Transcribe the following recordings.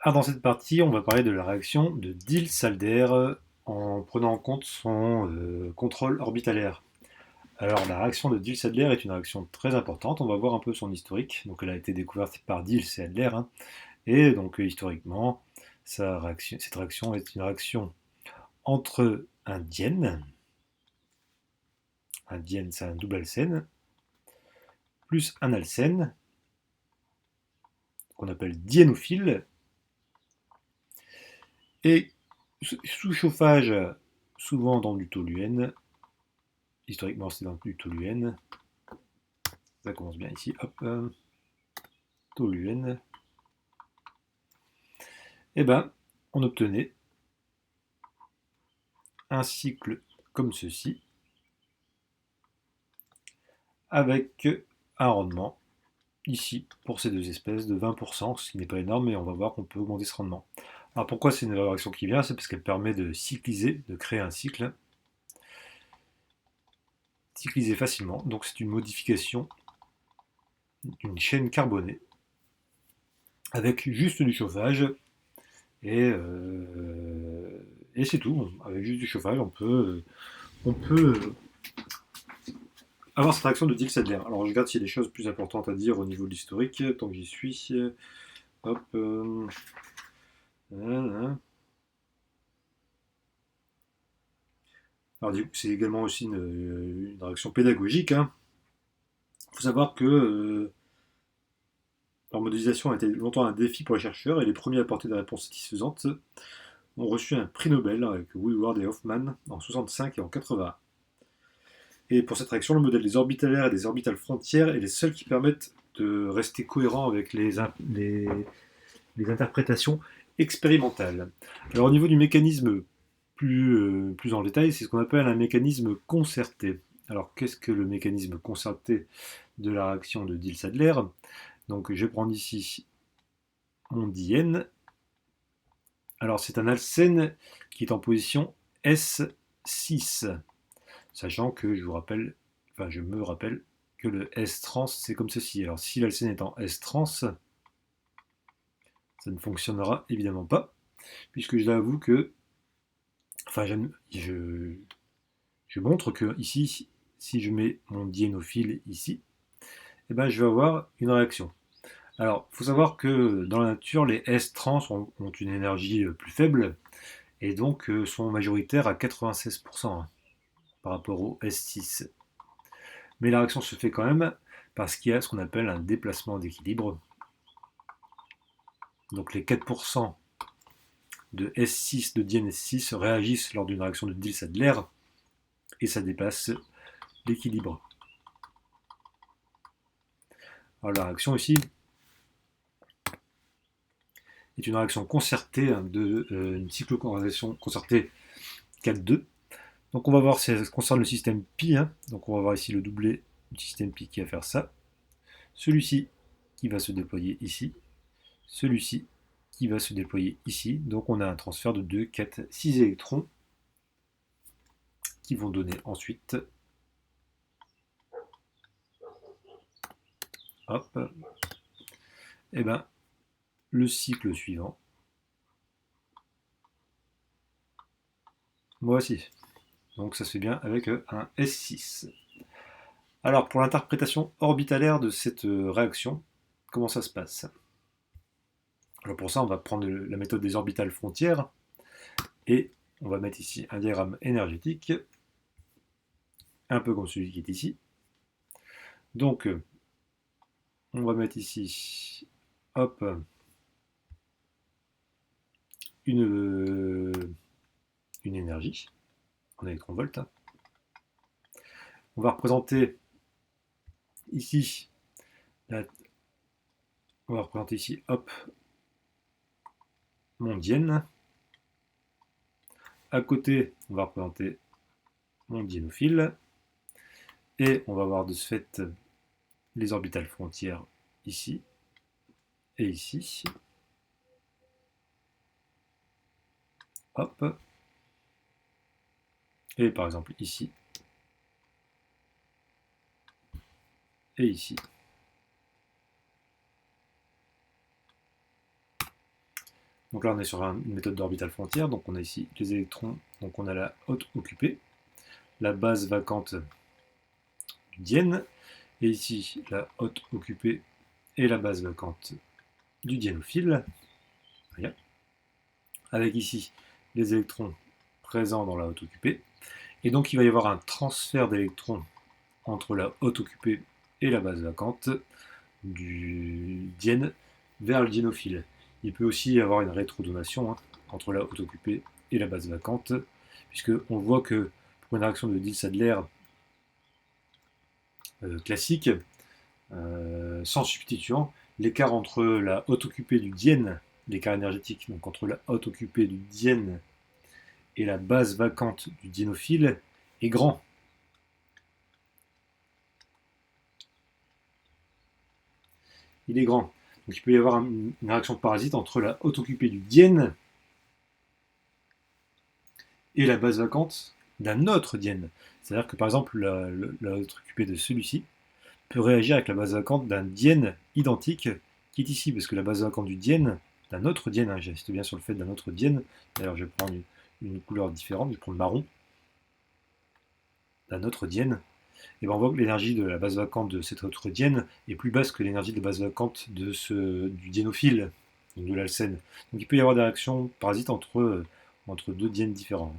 Alors dans cette partie, on va parler de la réaction de Diels-Alder en prenant en compte son contrôle orbitalaire. Alors la réaction de Diels-Alder est une réaction très importante, on va voir un peu son historique. Donc elle a été découverte par Diels et Adler, hein. Et donc historiquement, cette réaction est une réaction entre un diène c'est un double alcène, plus un alcène, qu'on appelle diénophile, et sous chauffage, souvent dans du toluène. Historiquement, c'est dans du toluène. Ça commence bien ici. Hop. Toluène. Et ben, on obtenait un cycle comme ceci, avec un rendement, ici, pour ces deux espèces, de 20%, ce qui n'est pas énorme, mais on va voir qu'on peut augmenter ce rendement. Alors pourquoi c'est une réaction qui vient? C'est parce qu'elle permet de cycliser, de créer un cycle, cycliser facilement. Donc c'est une modification d'une chaîne carbonée, avec juste du chauffage, et, euh, et c'est tout. Avec juste du chauffage, on peut avoir cette réaction de Diels-Adler. Alors je regarde s'il y a des choses plus importantes à dire au niveau de l'historique, tant que j'y suis. Hop. Alors du coup, c'est également aussi une réaction pédagogique, hein. Il faut savoir que leur modélisation a été longtemps un défi pour les chercheurs et les premiers à apporter des réponses satisfaisantes ont reçu un prix Nobel avec Woodward et Hoffman en 65 et en 80. Et pour cette réaction, le modèle des orbitalaires et des orbitales frontières est les seuls qui permettent de rester cohérent avec les interprétations expérimentales. Alors au niveau du mécanisme plus en détail, c'est ce qu'on appelle un mécanisme concerté. Alors qu'est-ce que le mécanisme concerté de la réaction de Diels-Adler? Donc je vais prendre ici mon diène. Alors c'est un alcène qui est en position S6, sachant que je me rappelle que le S-trans c'est comme ceci. Alors si l'alcène est en S-trans, ça ne fonctionnera évidemment pas, puisque je l'avoue que, enfin je montre que ici, si je mets mon diénophile ici, eh ben, je vais avoir une réaction. Alors, il faut savoir que dans la nature, les S-trans ont une énergie plus faible et donc sont majoritaires à 96%, hein, par rapport au S6. Mais la réaction se fait quand même parce qu'il y a ce qu'on appelle un déplacement d'équilibre. Donc les 4% de S6, de diène S6 réagissent lors d'une réaction de Diels-Adler et ça dépasse l'équilibre. Alors la réaction ici est une réaction concertée, hein, une cycloconversion concertée 4-2. Donc on va voir si ça concerne le système pi, hein. Donc on va voir ici le doublet du système pi qui va faire ça. Celui-ci qui va se déployer ici. Celui-ci qui va se déployer ici. Donc on a un transfert de 2, 4, 6 électrons qui vont donner ensuite, hop, et ben, le cycle suivant. Moi aussi. Donc ça se fait bien avec un S6. Alors pour l'interprétation orbitalaire de cette réaction, comment ça se passe? Alors pour ça, on va prendre la méthode des orbitales frontières et on va mettre ici un diagramme énergétique, un peu comme celui qui est ici. Donc on va mettre ici, hop, une énergie en électronvolts. On va représenter ici, on va représenter ici, hop, mon diène. À côté, on va représenter mon diénophile. Et on va avoir de ce fait les orbitales frontières ici et ici. Hop. Et par exemple ici et ici. Donc là, on est sur une méthode d'orbital frontière. Donc on a ici les électrons. Donc on a la haute occupée, la base vacante du diène, et ici la haute occupée et la base vacante du diénophile. Rien. Avec ici les électrons présents dans la haute occupée. Et donc il va y avoir un transfert d'électrons entre la haute occupée et la base vacante du diène vers le diénophile. Il peut aussi y avoir une rétrodonation entre la haute occupée et la base vacante, puisque on voit que pour une réaction de Diels-Sadler classique, sans substituant, l'écart entre la haute occupée du diène, l'écart énergétique, donc entre la haute occupée du diène et la base vacante du diénophile est grand. Il est grand. Donc il peut y avoir une réaction parasite entre la haute occupée du diène et la base vacante d'un autre diène. C'est-à-dire que par exemple la haute occupée de celui-ci peut réagir avec la base vacante d'un diène identique qui est ici, parce que la base vacante du diène, d'un autre diène, j'insiste bien sur le fait d'un autre diène, d'ailleurs je vais prendre une couleur différente, je vais prendre marron, d'un autre diène, et ben on voit que l'énergie de la base vacante de cet autre diène est plus basse que l'énergie de la base vacante du diénophile, donc de l'alcène. Donc il peut y avoir des réactions parasites entre deux diènes différents.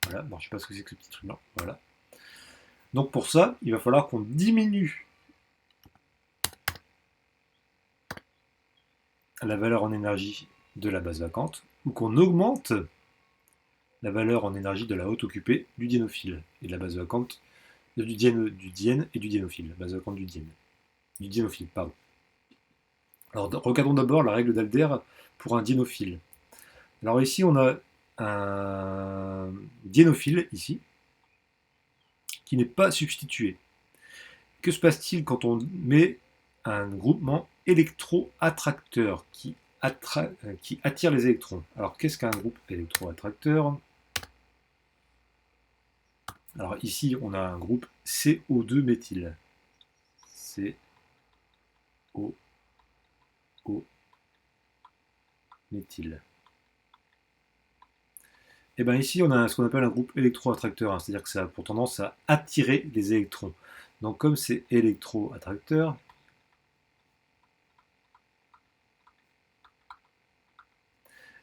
Voilà, bon, je ne sais pas ce que c'est que ce petit truc là. Voilà. Donc pour ça, il va falloir qu'on diminue la valeur en énergie de la base vacante ou qu'on augmente la valeur en énergie de la haute occupée du diénophile et de la base vacante du diène et du diénophile, la base vacante du diénophile, pardon. Alors regardons d'abord la règle d'Alder pour un diénophile. Alors ici on a un diénophile ici qui n'est pas substitué. Que se passe-t-il quand on met un groupement électro-attracteur qui attire les électrons? Alors qu'est-ce qu'un groupe électro-attracteur? Alors ici on a un groupe CO2 méthyle. CO méthyle. Et bien ici, on a ce qu'on appelle un groupe électro-attracteur, c'est-à-dire que ça a pour tendance à attirer les électrons. Donc comme c'est électro-attracteur,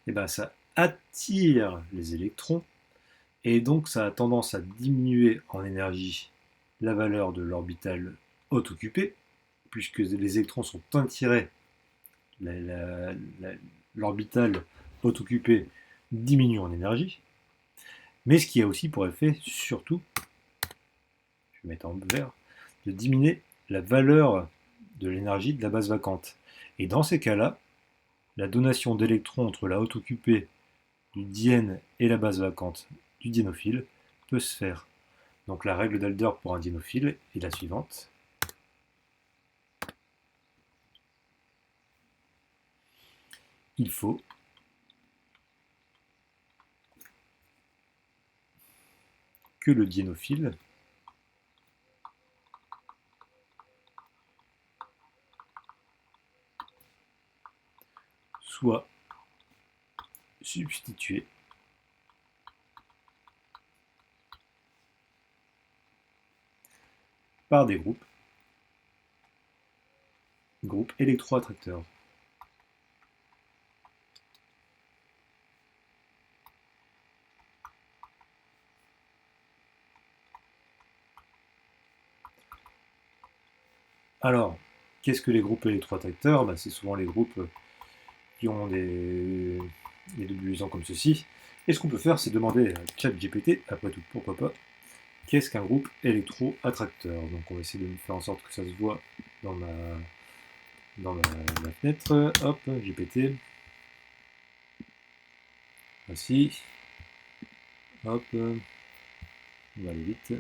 et ben ça attire les électrons, et donc ça a tendance à diminuer en énergie la valeur de l'orbital haute occupée, puisque les électrons sont attirés, l'orbital haute occupée diminue en énergie, mais ce qui a aussi pour effet, surtout, je vais mettre en vert, de diminuer la valeur de l'énergie de la base vacante. Et dans ces cas-là, la donation d'électrons entre la haute occupée du diène et la base vacante du diénophile peut se faire. Donc la règle d'Alder pour un diénophile est la suivante. Il faut que le diénophile soit substitué par des groupes électro-attracteurs. Alors, qu'est-ce que les groupes électro-attracteurs? C'est souvent les groupes qui ont des débuts comme ceci. Et ce qu'on peut faire, c'est demander à ChatGPT, après tout, pourquoi pas, qu'est-ce qu'un groupe électro-attracteur? Donc on va essayer de faire en sorte que ça se voit dans ma fenêtre. Hop, GPT. Voici. Hop. On va aller vite.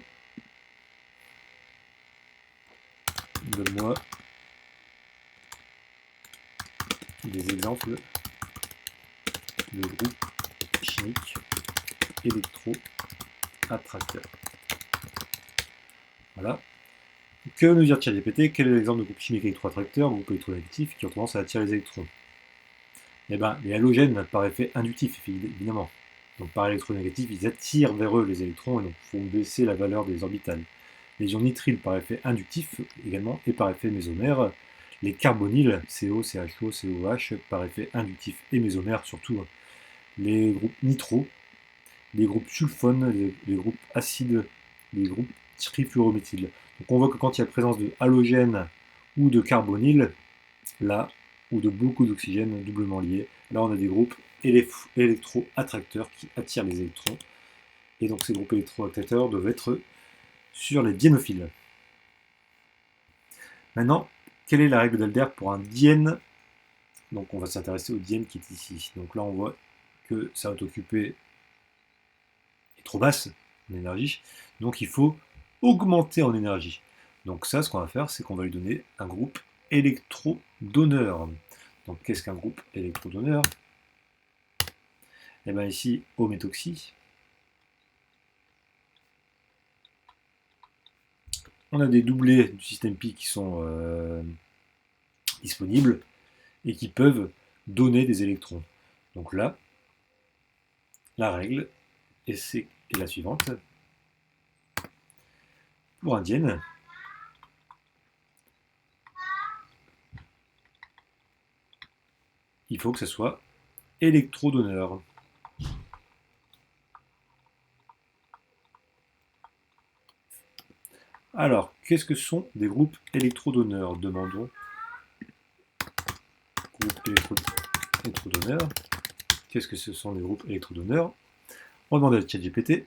Donne-moi des exemples de groupes chimiques électro-attracteurs. Voilà. Que nous dire ChatGPT? Quel est l'exemple de groupe chimique électro-attracteur, groupe électronégatif qui ont tendance à attirer les électrons? Eh ben, les halogènes, par effet inductif, évidemment. Donc par électronégatif, ils attirent vers eux les électrons et donc font baisser la valeur des orbitales. Les ions nitriles par effet inductif également et par effet mésomère. Les carbonyles, CO, CHO, COH, par effet inductif et mésomère surtout. Les groupes nitro, les groupes sulfones, les groupes acides, les groupes trifluorométhyl. Donc on voit que quand il y a présence de halogènes ou de carbonyles, là, ou de beaucoup d'oxygène doublement liés, là on a des groupes électro-attracteurs qui attirent les électrons. Et donc ces groupes électro-attracteurs doivent être sur les diénophiles. Maintenant, quelle est la règle d'Alder pour un diène? Donc on va s'intéresser au diène qui est ici. Donc là on voit que ça va occuper est trop basse en énergie, donc il faut augmenter en énergie. Donc ça, ce qu'on va faire, c'est qu'on va lui donner un groupe électrodonneur. Donc qu'est-ce qu'un groupe électrodonneur? Et bien ici, au méthoxy, on a des doublés du système pi qui sont disponibles et qui peuvent donner des électrons. Donc là, la règle est la suivante. Pour un diène, il faut que ce soit électrodonneur. Alors, qu'est-ce que sont des groupes électrodonneurs? Demandons. Groupe électrodonneurs. Qu'est-ce que ce sont des groupes électrodonneurs? On demande à ChatGPT.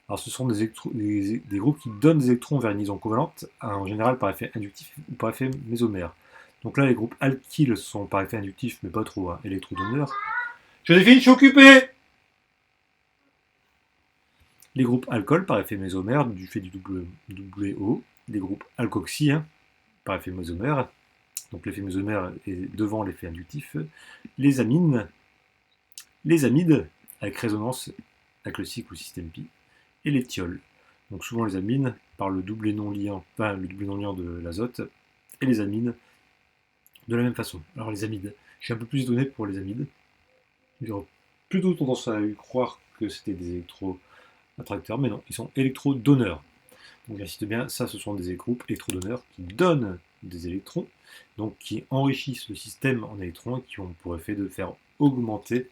Alors, ce sont des groupes qui donnent des électrons vers une liaison covalente, en général par effet inductif ou par effet mésomère. Donc là, les groupes alkyles sont par effet inductif, mais pas trop, hein, électrodonneurs. Joséphine, je suis occupé! Les groupes alcool par effet mésomère, du fait du double O. Les groupes alkoxy, hein, par effet mésomère. Donc l'effet mésomère est devant l'effet inductif. Les amines, les amides, avec résonance avec le cycle ou système pi, et les thiols. Donc souvent les amines par le doublé non liant, le doublé non liant de l'azote, et les amines de la même façon. Alors les amides, je suis un peu plus étonné pour les amides. J'aurais plutôt tendance à croire que c'était des électro-attracteurs, mais non, ils sont électrodonneurs. Donc j'insiste bien, ça ce sont des groupes électrodonneurs qui donnent des électrons, donc qui enrichissent le système en électrons et qui ont pour effet de faire augmenter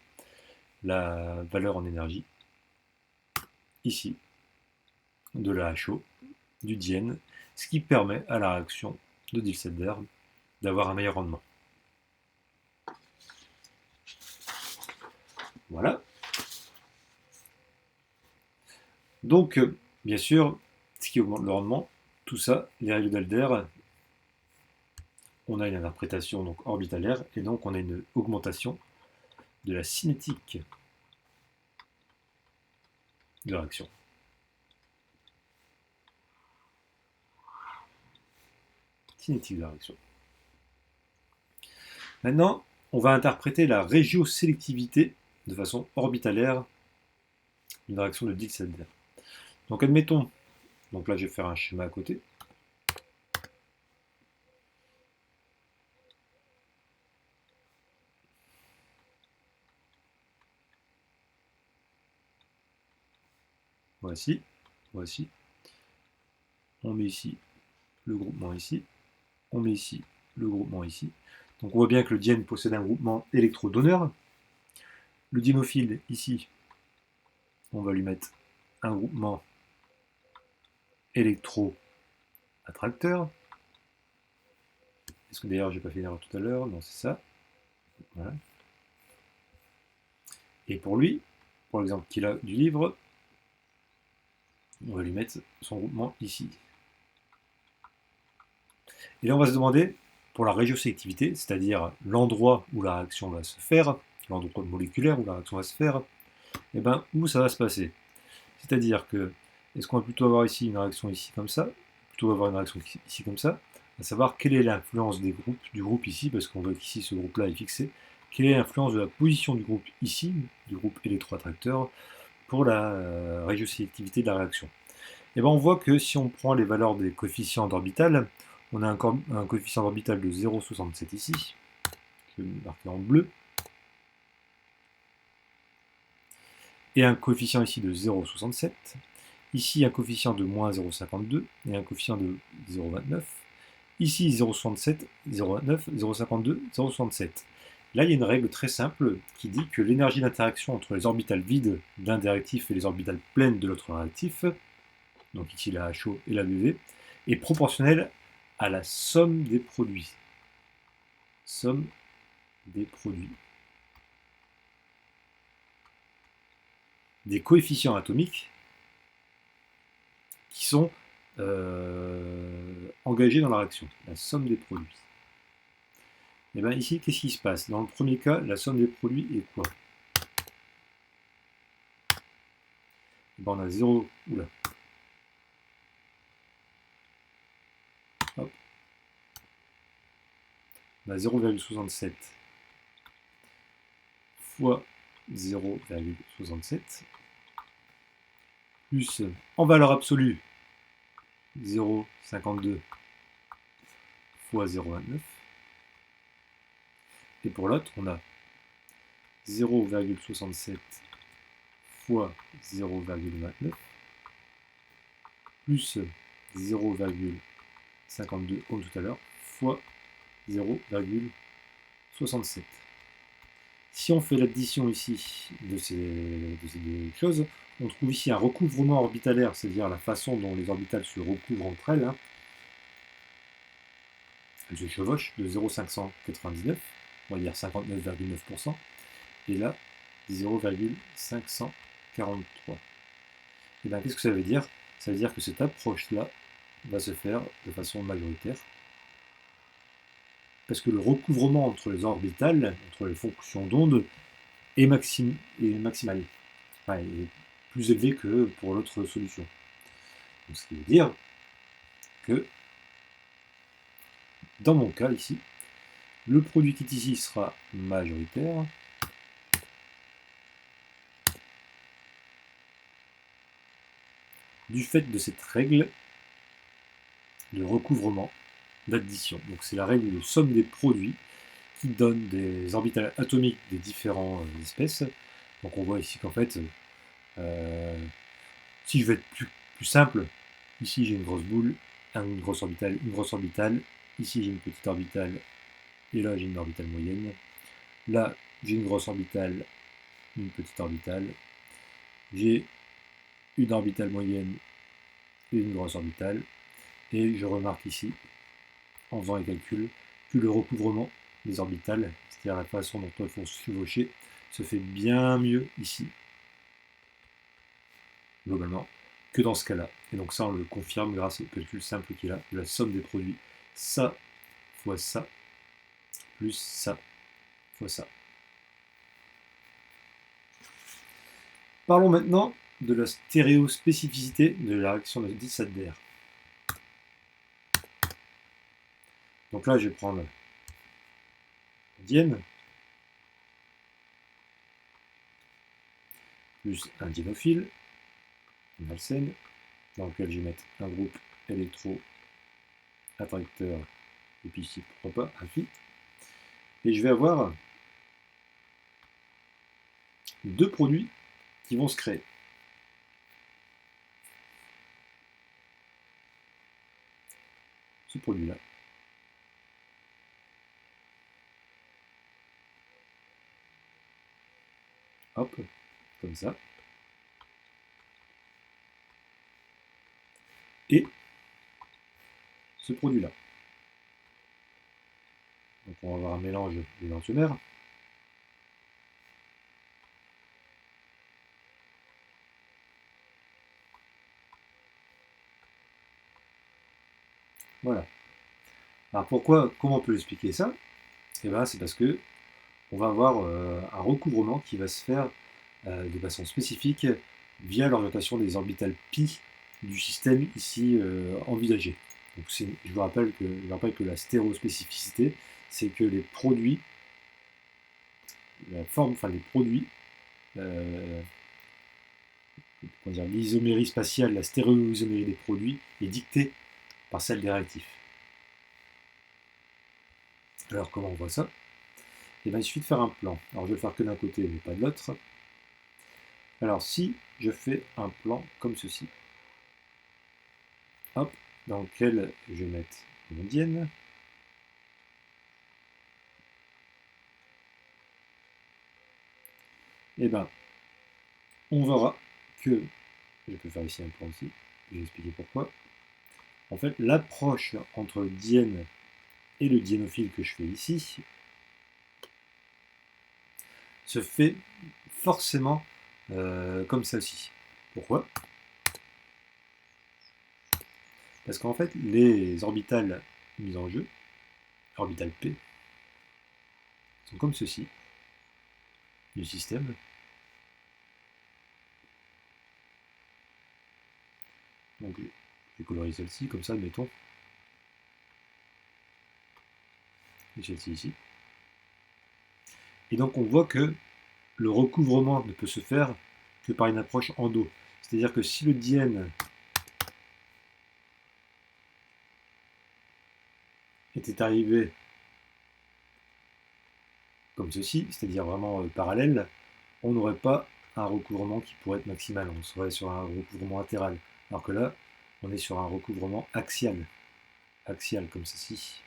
la valeur en énergie, ici, de la HO, du diène, ce qui permet à la réaction de Diels-Alder d'avoir un meilleur rendement. Voilà. Donc, bien sûr, ce qui augmente le rendement, tout ça, les règles d'Alder, on a une interprétation donc orbitalaire, et donc on a une augmentation de la cinétique de la réaction. Cinétique de la réaction. Maintenant, on va interpréter la régiosélectivité de façon orbitalaire d'une réaction de Diels-Alder. Donc admettons, donc là je vais faire un schéma à côté. Voici, voici. On met ici le groupement ici. On met ici le groupement ici. Donc on voit bien que le diène possède un groupement électrodonneur. Le diénophile ici, on va lui mettre un groupement électro-attracteur. Est-ce que d'ailleurs j'ai pas fait une erreur tout à l'heure? Non, c'est ça. Voilà. Et pour lui, pour l'exemple qu'il a du livre, on va lui mettre son groupement ici. Et là on va se demander, pour la régiosélectivité, c'est-à-dire l'endroit où la réaction va se faire, l'endroit moléculaire où la réaction va se faire, et ben où ça va se passer. C'est-à-dire que, est-ce qu'on va plutôt avoir ici une réaction ici comme ça, plutôt avoir une réaction ici comme ça, à savoir quelle est l'influence du groupe ici, parce qu'on voit qu'ici ce groupe-là est fixé, quelle est l'influence de la position du groupe ici, du groupe électroattracteur, pour la régiosélectivité de la réaction. Et ben on voit que si on prend les valeurs des coefficients d'orbital, on a un coefficient d'orbital de 0,67 ici, je vais le marquer en bleu, et un coefficient ici de 0,67. Ici, un coefficient de moins 0,52 et un coefficient de 0,29. Ici, 0,67, 0,29, 0,52, 0,67. Là, il y a une règle très simple qui dit que l'énergie d'interaction entre les orbitales vides d'un des réactifs et les orbitales pleines de l'autre réactif, donc ici la HO et la BV, est proportionnelle à la somme des produits. Somme des produits. Des coefficients atomiques qui sont engagés dans la réaction, la somme des produits. Et bien ici, qu'est-ce qui se passe? Dans le premier cas, la somme des produits est quoi? Ben, on a 0. Oula. Hop. On a 0,67 fois 0,67 plus en valeur absolue 0,52 fois 0,29. Et pour l'autre, on a 0,67 fois 0,29 plus 0,52 comme tout à l'heure fois 0,67. Si on fait l'addition ici de ces deux choses, on trouve ici un recouvrement orbitalaire, c'est-à-dire la façon dont les orbitales se recouvrent entre elles. Elles se chevauchent de 0,599, on va dire 59,9%, et là 0,543. Et bien qu'est-ce que ça veut dire? Ça veut dire que cette approche-là va se faire de façon majoritaire, parce que le recouvrement entre les orbitales, entre les fonctions d'onde, est maximal. Enfin, est plus élevé que pour l'autre solution. Donc, ce qui veut dire que, dans mon cas ici, le produit qui est ici sera majoritaire, du fait de cette règle de recouvrement, d'addition. Donc c'est la règle de somme des produits qui donne des orbitales atomiques des différentes espèces. Donc on voit ici qu'en fait, si je veux être plus simple, ici j'ai une grosse boule, une grosse orbitale, ici j'ai une petite orbitale, et là j'ai une orbitale moyenne. Là j'ai une grosse orbitale, une petite orbitale, j'ai une orbitale moyenne et une grosse orbitale, et je remarque ici, en faisant les calculs, que le recouvrement des orbitales, c'est-à-dire la façon dont elles vont se chevaucher, se fait bien mieux ici, globalement, que dans ce cas-là. Et donc ça, on le confirme grâce au calcul simple qu'il a, de la somme des produits, ça fois ça, plus ça fois ça. Parlons maintenant de la stéréospécificité de la réaction de Diels-Alder. Donc là, je vais prendre diène plus un diénophile, un alcène, dans lequel je vais mettre un groupe électro-attracteur, et puis ici, pourquoi pas, un phi. Et je vais avoir deux produits qui vont se créer. Ce produit-là. Hop, comme ça. Et ce produit-là. Donc on va avoir un mélange d'énantiomères. Voilà. Alors comment on peut expliquer ça? Eh bien, c'est parce que on va avoir un recouvrement qui va se faire de façon spécifique via l'orientation des orbitales pi du système ici envisagé. Donc je vous rappelle que la stéréospécificité, c'est que les produits, les produits, l'isomérie spatiale, la stéréoisomérie des produits est dictée par celle des réactifs. Alors comment on voit ça? Et bien il suffit de faire un plan. Alors je vais le faire que d'un côté mais pas de l'autre. Alors si je fais un plan comme ceci, hop, dans lequel je vais mettre mon diène, et ben on verra que, je peux faire ici un plan aussi, je vais expliquer pourquoi. En fait, l'approche entre le diène et le diénophile que je fais ici se fait forcément comme celle-ci. Pourquoi? Parce qu'en fait, les orbitales mises en jeu, orbital P, sont comme ceci, du système. Donc, je vais colorier celle-ci, comme ça, mettons. Et celle-ci ici. Et donc, on voit que le recouvrement ne peut se faire que par une approche endo. C'est-à-dire que si le diène était arrivé comme ceci, c'est-à-dire vraiment parallèle, on n'aurait pas un recouvrement qui pourrait être maximal, on serait sur un recouvrement latéral. Alors que là, on est sur un recouvrement axial, comme ceci.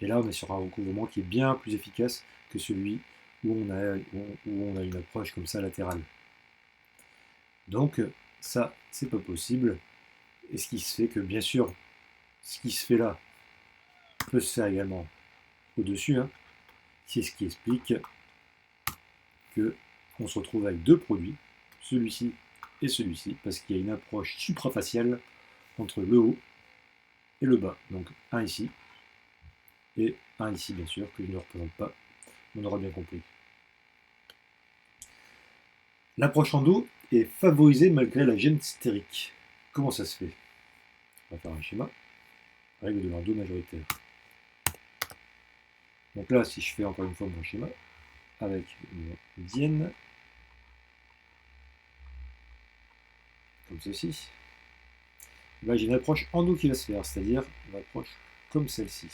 Et là, on est sur un recouvrement qui est bien plus efficace que celui où on a une approche comme ça latérale. Donc, ça, c'est pas possible. Et ce qui se fait que, bien sûr, ce qui se fait là peut se faire également au-dessus. Hein. C'est ce qui explique que on se retrouve avec deux produits, celui-ci et celui-ci, parce qu'il y a une approche suprafaciale entre le haut et le bas. Donc un ici et un ici, bien sûr, que je ne représente pas. On aura bien compris. L'approche en dos est favorisée malgré la gêne stérique. Comment ça se fait? On va faire un schéma. Règle de l'endo majoritaire. Donc là, si je fais encore une fois mon schéma, avec une diène, comme ceci, là j'ai une approche endo qui va se faire, c'est-à-dire une approche comme celle-ci.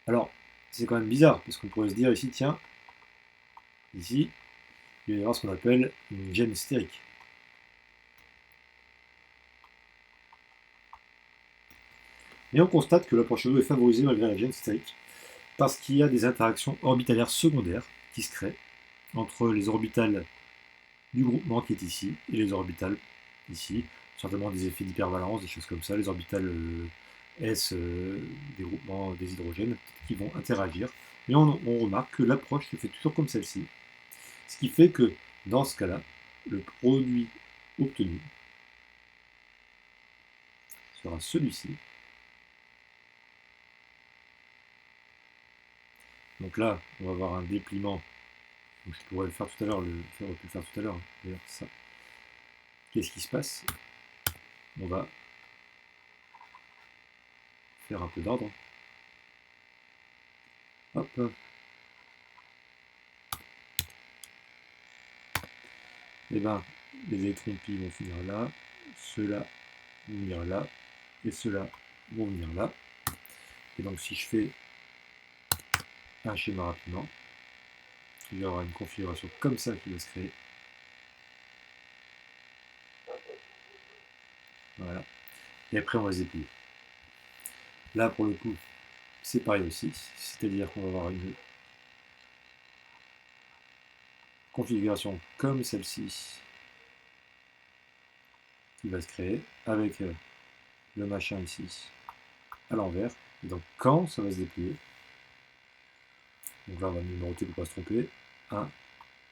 Alors, c'est quand même bizarre, parce qu'on pourrait se dire ici, tiens, ici, il va y avoir ce qu'on appelle une gêne stérique. Et on constate que l'approche endo est favorisée malgré la gêne stérique, parce qu'il y a des interactions orbitalaires secondaires qui se créent entre les orbitales du groupement qui est ici et les orbitales ici, certainement des effets d'hypervalence, des choses comme ça, les orbitales S des groupements des hydrogènes qui vont interagir. Mais on remarque que l'approche se fait toujours comme celle-ci, ce qui fait que dans ce cas-là, le produit obtenu sera celui-ci. Donc là, on va avoir un dépliement. Donc je pourrais le faire tout à l'heure, d'ailleurs ça. Qu'est-ce qui se passe? On va faire un peu d'ordre. Hop. Et bien, les électrons pi vont finir là, ceux-là vont venir là, et ceux-là vont venir là. Et donc si je fais un schéma rapidement, il y aura une configuration comme ça qui va se créer. Voilà. Et après on va se déplier. Là pour le coup, c'est pareil aussi, c'est-à-dire qu'on va avoir une configuration comme celle-ci qui va se créer avec le machin ici à l'envers. Et donc quand ça va se déplier, donc là on va numéroter pour ne pas se tromper, 1,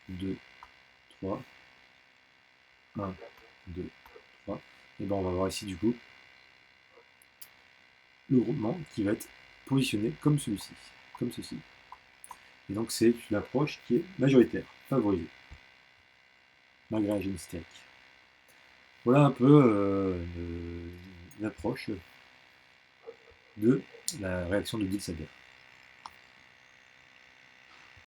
2, 3, 1, 2, 3, et bien on va voir ici du coup le groupement qui va être positionné comme celui-ci, comme ceci. Et donc c'est une approche qui est majoritaire, favorisée, malgré la gêne stérique. Voilà un peu une approche de la réaction de Diels-Alder.